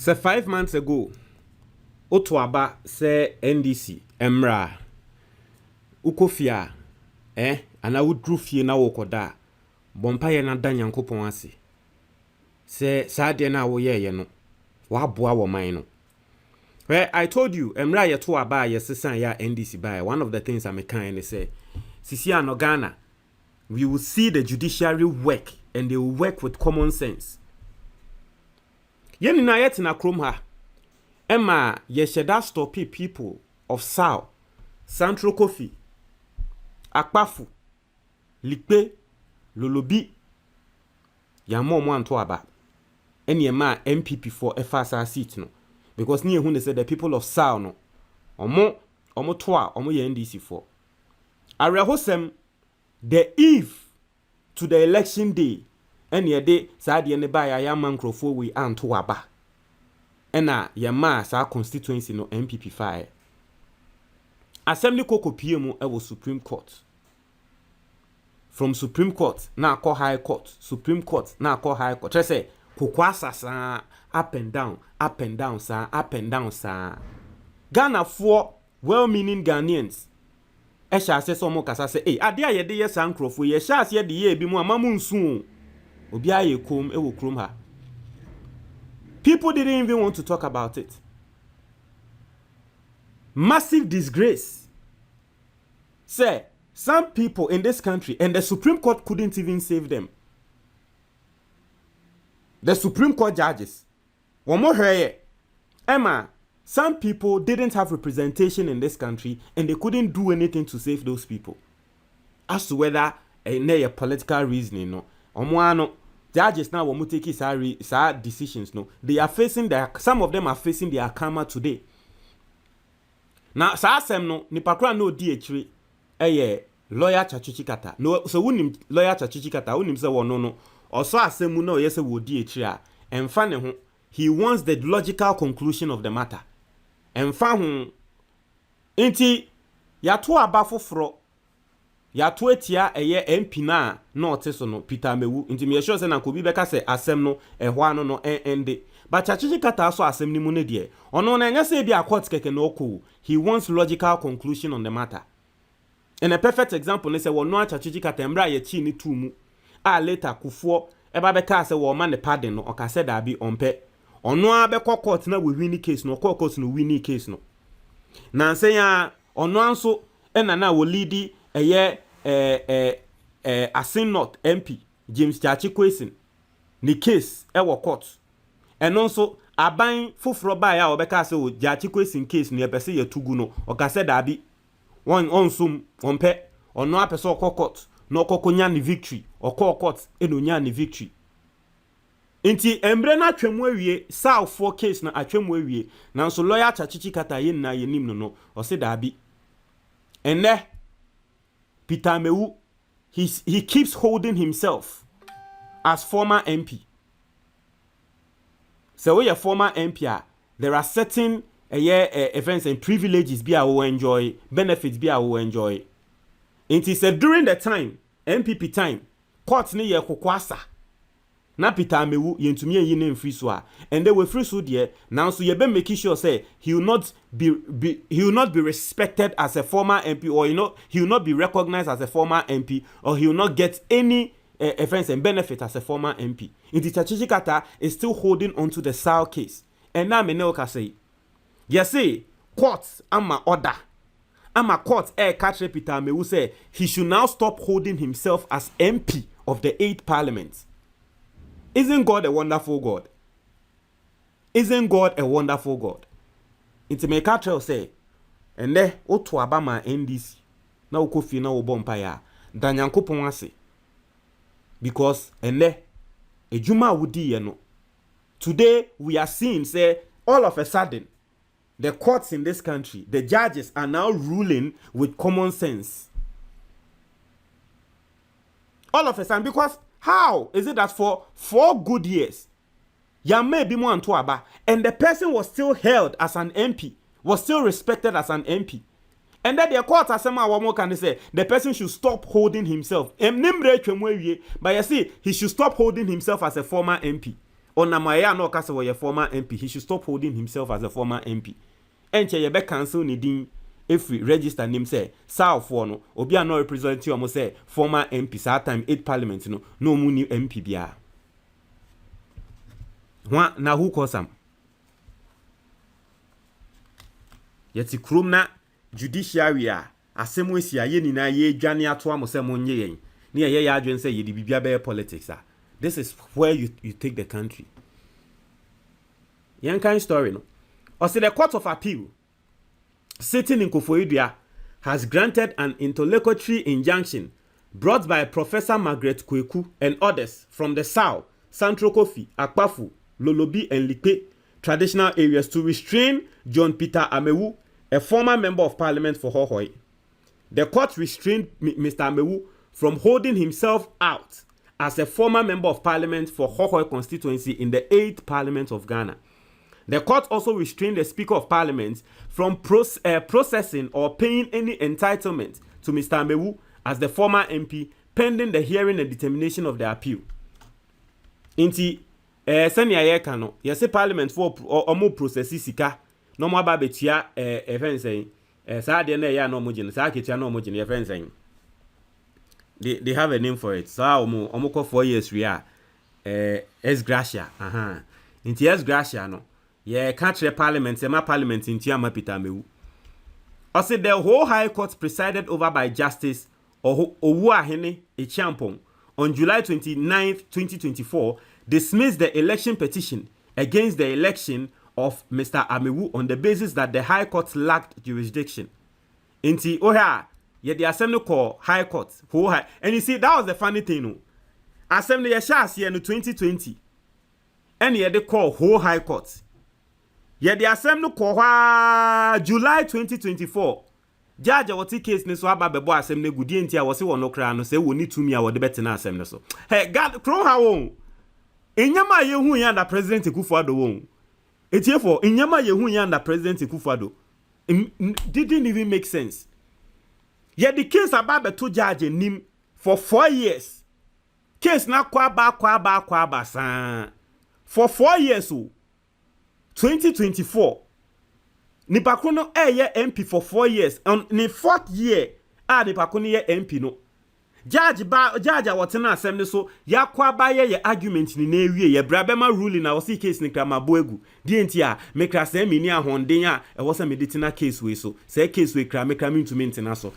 So 5 months ago, Otuaba say NDC Emra Ukofia and I would prove you now koda Bompire na dan Yankopon ase. Say sadie na wo ye no. Wa boa wo man no. Well, I told you Emra ye to aba ye sesan ya NDC by one of the things I'm kind say Sisi no Ghana we will see the judiciary work and they will work with common sense. Yen na yet na krom ha. Emma ye sheda stop people of Sao, Central Kofi, Akpafu, Likpe, Lolobi, Yamo Mwanto aba. Any ma MPP for FSR seat no. Because near when they said the people of Sao no. Omo toa, omo ye NDC for. Arehosem the eve to the election day. Any day, Sadi and the buyer yaman crofo we anto aba. Ena yama sa constituency no MPP fire. Assembly koko PM ewo Supreme Court. From Supreme Court na call High Court. Supreme Court na call High Court. Just say kukwasa sa up and down sa. Ghana for well-meaning Ghanaians. Esha se somo kasa se ade a yede ye sankrofo ye sha se de ye bi mu amamu nsu obi aye kom ewo krom ha. People didn't even want to talk about it. Massive disgrace. Say, some people in this country, and the Supreme Court couldn't even save them. The Supreme Court judges. One more here. Emma, some people didn't have representation in this country, and they couldn't do anything to save those people. As to whether a political reasoning, no. Omoano. Judges now will take his decisions. No, they are facing some of them are facing their karma today. Now, Saasem no, Nipakra no DH, lawyer Tsikata. No, so unim lawyer Tsikata, unim say no. Also, Asemu no yes wo DH and fan he wants the logical conclusion of the matter. And fan inti ya to abafo fro. Ya tuetia eye MP na oteso no Peter Amewu nti me sure say na ko bi beka say asem no ehwa no ende but Tsikata so asem ni mu ne de ono na nya say bi court keke no ko he wants logical conclusion on the matter. And a perfect example is say wono Tsikata embra ye chi ni tumu a later kufuo eba beka say wo ma ne pardon no oka say da bi ompe ono a be court na we win case no court no win case no na say ya ono anso ena na wo lead Asin North MP James Chachi ni case ewo court and also aban foforo ba ya obeka se o Chachi case ni epese ye tugu no oka se da bi won onsum onpe ono apese court no kokonya ni victory okọ court enonya ni victory nti embre na atwemu awie South 4 case na atwemu awie na so lawyer Tsikata ye na ye nim no o se da bi enne Peter Amewu, he keeps holding himself as former MP. So when you're former MP, there are certain events and privileges be will enjoy, benefits be will enjoy. And he said during the time, MPP time, court ni ye kukwasa. Na Peter Amewu yentumi yin name free so and they were free so there now so you be making sure say he will not be respected as a former MP or he will not be recognized as a former MP or he will not get any offense and benefit as a former MP. In the Tsikata is still holding on to the Sao case. And now me know say you see courts ama order ama court catch Peter Amewu say he should now stop holding himself as MP of the 8th Parliament. Isn't God a wonderful God? Isn't God a wonderful God? It's me catch say, and there otu abama NDC na ukofi na ubompa ya danyankopon ase because and there ejuma wudi ye no. Today we are seeing say all of a sudden the courts in this country, the judges are now ruling with common sense. All of a sudden because how is it that for 4 good years, Yame Bimo Antoaba, and the person was still held as an MP, was still respected as an MP? And then the court asema wamo can say the person should stop holding himself. But you see, he should stop holding himself as a former MP. Onamaya no kasa was a former MP. He should stop holding himself as a former MP. Enche yebe cancel ni din if we register name say South for no obi no represent you say former MP that time 8 parliament no mu new MP bia. Na who cause am? Yeti krom na judiciary a asem wesi aye ni na ye dwane ato am say monye yen. Na ye ya adwen say ye di bibia be politics a. This is where you take the country. Yan kind story no. Also the Court of Appeal sitting in Koforidua has granted an interlocutory injunction brought by Professor Margaret Kweku and others from the South, Central Kofi, Akpafu, Lolobi and Likpe traditional areas to restrain John Peter Amewu, a former member of parliament for Hohoi. The court restrained Mr. Amewu from holding himself out as a former member of parliament for Hohoi constituency in the 8th parliament of Ghana. The court also restrained the Speaker of Parliament from processing or paying any entitlement to Mr. Amewu as the former MP pending the hearing and determination of the appeal. Inti senia ye kano yese Parliament for omo processi sika no mo aba betia efensen sa de na ya no mo gine sa ketia no mo gine efensen. They have a name for it. So omo ko 4 years we are S gracia inti S gracia no yeah, country parliament, my parliament in Tiama Peter Amewu. Also, the whole High Court presided over by Justice Owuahene Echiampong on July 29, 2024, dismissed the election petition against the election of Mr. Amewu on the basis that the High Court lacked jurisdiction. Inti oha, yeah, the assembly call High Court, and you see that was the funny thing. No, assembly yashas here in 2020, and yeah, they call whole High Court. Yet the assembly kwa July 2024. Judge wati case ni so aba bebo assembly gudi entia wose wono kra no se woni tumi a wode betena assembly so. Hey God kro ha won. Enyama ye hu ya nda president Kufuado won. Etiefo enyama ye hu ya nda president Kufuado. Didn't even make sense. Yet the case aba beto judge nim for 4 years. Case na kwa ba san. For 4 years o. 2024 Nipakono ye MP for 4 years on the 4th year Nipakono ye MP no judge awotena assembly so ya kwa ba ye argument ni na ewie ye brabema ruling na wosi case ni kramabo egu die ntia mekra se mini ahonden a e wo se meditina case we so se case we kra mekra mintument na so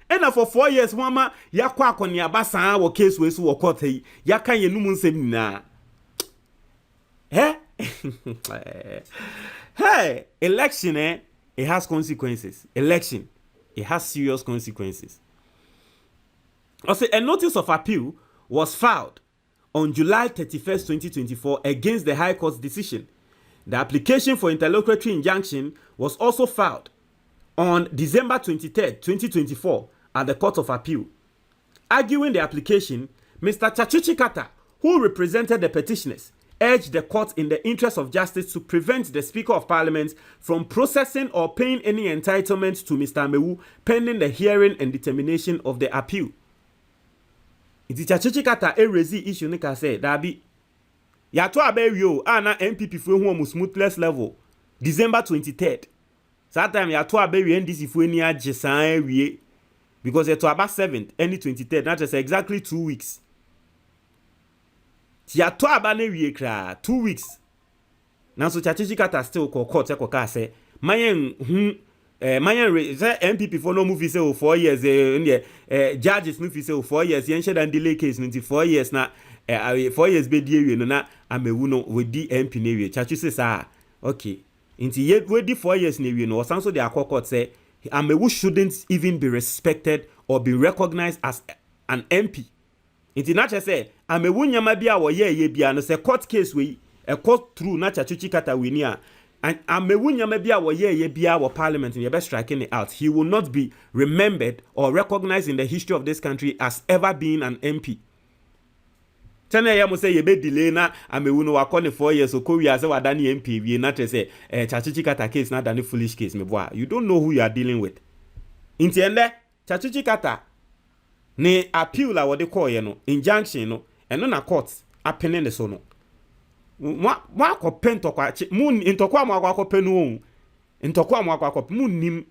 ena for 4 years mama ya kwa akoni abasan wo case we so wo court yi ya kan ye num nsem nyina hey, election, it has consequences. Election, it has serious consequences. Also, a notice of appeal was filed on July 31st, 2024 against the High Court's decision. The application for interlocutory injunction was also filed on December 23rd, 2024 at the Court of Appeal. Arguing the application, Mr. Tsatsu, who represented the petitioners, urged the court in the interest of justice to prevent the Speaker of Parliament from processing or paying any entitlement to Mr. Amewu pending the hearing and determination of the appeal. Iti Tsatsu raise issue nika say dabi ya to aberio na MPP fu hu omo smoothness level December 23rd. That time ya to aberio NDC fu ani agisan awie because it to about 7th any 23rd that is exactly 2 weeks. Ya to abane wie kra 2 weeks. Now so Tsatsu still call court e koka say mayen MPP for no movie say 4 years judges no fi say 4 years yen share dan delay case 4 years na 4 years be die wie no na Amewu no we di MP na wie Tsatsu say sa okay inti ye we di 4 years na wie no osanso the court say Amewu shouldn't even be respected or be recognized as an MP. Inti na say Amewu nyama bia wo ye bia no say court case we a court through na Tsikata we ni a and Amewu nyama bia wo ye bia wo parliament you be striking it out. He will not be remembered or recognized in the history of this country as ever being an MP. Tena ya mo say ye be delay na Amewu no wakọ 4 years so ko wi ase wadani MP we na say Tsikata case na dani foolish case me boy. You don't know who you are dealing with. Inti ende Tsikata ne appeal la wode call ye no injunction no eno na court appealing the so no Mo akɔpɛ ntɔkwa mu ntɔkwa mo akɔpɛ no ntɔkwa mo akɔpɛ mu nim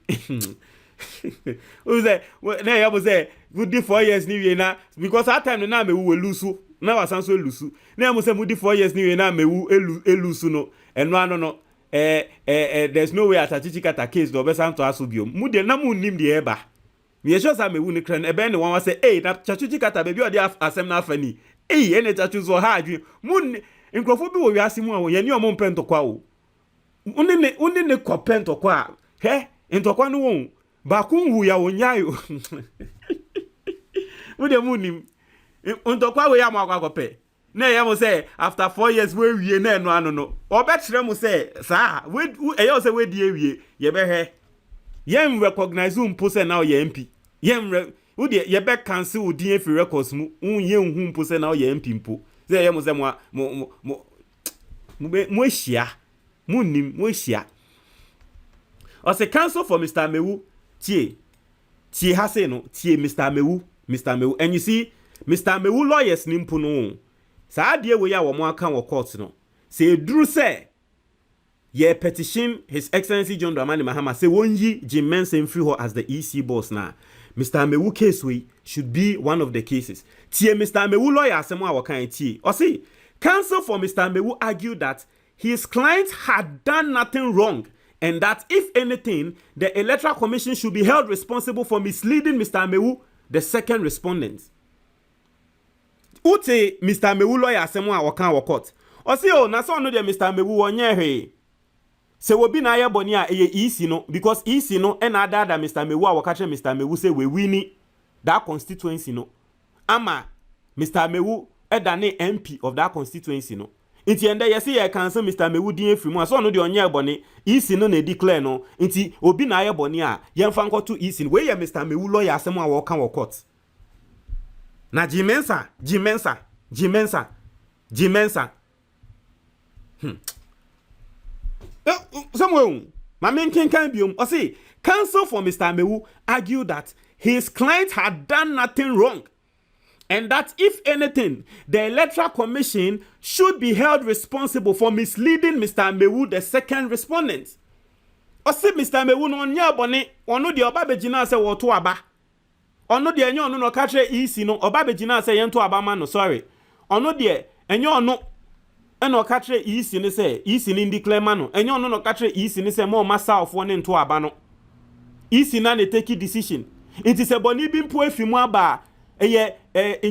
o say na ya bo say we di 4 years ni we na because that time na Amewu elusu na wasanso elusu na ya mo say mu di 4 years ni we na Amewu elusu no eno ano no there's no way at Tsikata case do be santo aso biom mu de na mu nim de eba me sure say Amewu ni kran ebe ne wan say na Tsikata baby o de asem na afani ene Tsatsu zo ha adwi mu nkrofo bi wo wiase mu a wo ye ni omo mpentokwa o uni ne kopentokwa he ntokwa no won ba kunwu ya wonyayo wo de mu nim ntokwa we ya mo akwakope na ye mo say after 4 years we wie na eno ano no obekire mo say sa we eyo say we die wie ye be he yem recognize mpo say na ye MP yem wo de ye be cancel odin efi records mu ye hu mpo say na ye MP mpo say ye mo say mo ehia mo nim mo ehia o say cancel for Mr. Amewu tie ha say no tie Mr. Amewu and you see Mr. Amewu lawyers ni mpo no sa de we ya wo mo aka wo court no say duru say ye petition His Excellency John Dramani Mahama say wonyi Jim Mensah free her as the EC boss na Mr. Amewu case we should be one of the cases. Tie Mr. Amewu lawyer asemo a wakan tie. O say counsel for Mr. Amewu argued that his client had done nothing wrong and that if anything the Electoral Commission should be held responsible for misleading Mr. Amewu, the second respondent. Ute Mr. Amewu lawyer asemo a wakan wo court. O say na so no de Mr. Amewu wonye hwe. Se wobi na ye boni a eye EC no because EC no e na ada Mr. Amewu a wakache Mr. Amewu say we win that constituency no. Ama Mr. Amewu e da ne MP of that constituency no. Inti ende ye say ye cancel Mr. Amewu din efiri mu so no de onye boni EC no na declare no. Inti obi na ye boni a ye mfa nkoto EC no we ye Mr. Amewu lawyer asem a wo kan wo court. Na Jimensa. Somewhere, my main can biom. Or say, counsel for Mr. Amewu argued that his client had done nothing wrong, and that if anything, the Electoral Commission should be held responsible for misleading Mr. Amewu, the second respondent. Or say, Mr. Amewu no nya boni, ono di oba bejina se woto aba. Ono di enyo ono no katre EC no oba bejina se yento aba ma no sorry. Ono di enyo ono eno katre EC ni se EC ni declare ma no enyo ono no katre EC ni se mo masa of one nto aba no EC na ne take decision it is a boni bi mpo afimu aba eye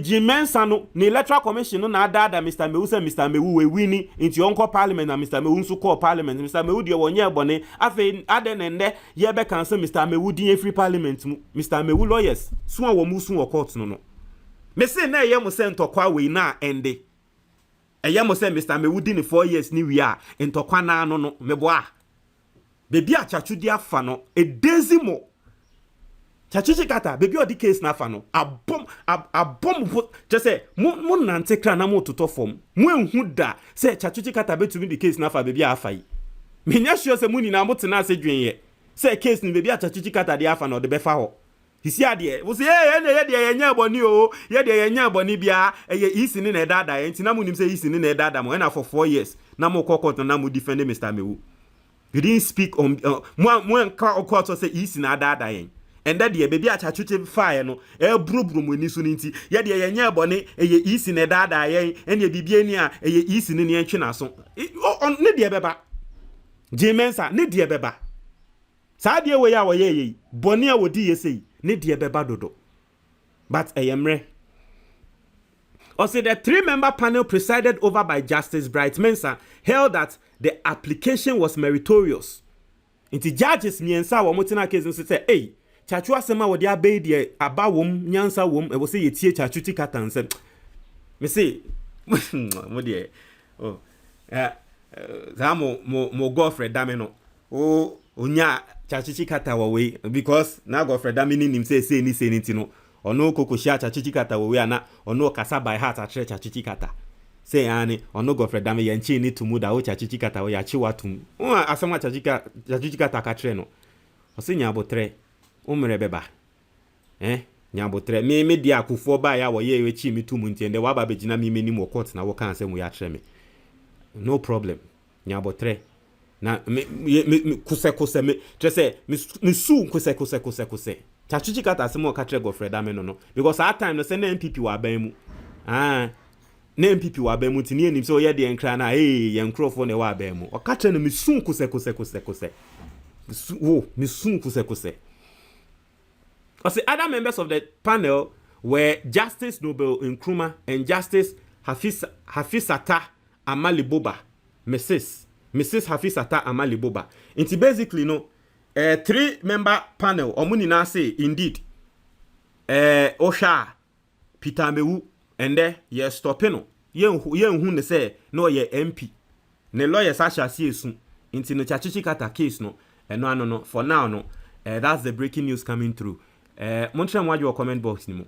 Jim Mensah no ne Electoral Commission no na ada Mr. Amewu se Mr. Amewu we wini into onko parliament na Mr. Amewu nso call parliament Mr. Amewu de wonye boni afi ade ne nde ye be cancel Mr. Amewu din free parliament mu Mr. Amewu lawyers so a wo mu so wo court no me say na ye mo se ntokwa we na ende eye mo say Mr. Amewu di ni 4 years ni wi a ntokwa na no no meboa bebi a Tsatsu afa no edezimo Tsikata bebi odi case na afa no abom just say mo nante kra na mo toto form mo enhu da say Tsikata betumi di case na afa bebi afa yi menya sure say mo ni na mo tena ase dwenye say case ni bebi a Tsikata di afa no de befa ho hisi ade wo say ye de ye nya boni o ye de ye nya boni bia ye isi ni na dada ye ntina mu nim say isi ni na dada mo na for 4 years na mo court na mo defend Mr. Amewu. You didn't speak on mo court say isi na dada ye and that the baby a Tsatsu fire no brobro mo ni so nti ye de ye nya boni ye isi na dada ye ene bibie ni a ye isi ni entwe na so ne de beba Jim Mensah ne de beba sa de we ya wo ye boni a wodi ye sei ne de beba dodo but ayemre. Also, the 3-member panel presided over by Justice Bright Mensah held that the application was meritorious. Inti judges miensa wo motina case no say hey Tsatsu asema wo de abai de aba wom nyansa wom e wo say yetie Tsatsu Tsikata nsem me say mo de za mo girlfriend dame no onya Tsatsu Tsikata wo we because na girlfriend dame ni nim say ni nti no ono kokoshia Tsatsu Tsikata wo we ana ono kasa by heart atre Tsatsu Tsikata say ani ono girlfriend dame ye nchi ni tumu da wo Tsatsu Tsikata wo ya chi watum asema Tsatsu Tsikata ka tre no o se nya abotre umre beba nya abotre me dia akufo ba ya wo ye we chi mi tumu nti ende wa ba begina mi menim wo court na wo kan se mu ya tre me no problem nyabotre na me kuse me say me su kuse Tsikata asemo ka tre Godfred Ameno no because that time no say na MPP wa ban mu na MPP wa ban mu tini enim so ye de enkra na ye nkrofo ne wa ban mu o ka tre no me su kuse me su kuse. Because other members of the panel were Justice Noble Nkrumah and Justice Hafizata Amaliboba, Mrs. Hafizata Amaliboba. It's basically no 3-member panel. Omuni na say indeed Osha Peter Amewu and there ye stopping. Ye who ne say no ye MP. Ne lawyer Sasha Siesu into no Tsikata case no. No for now no. That's the breaking news coming through. Montreal, what your comment box ni mo.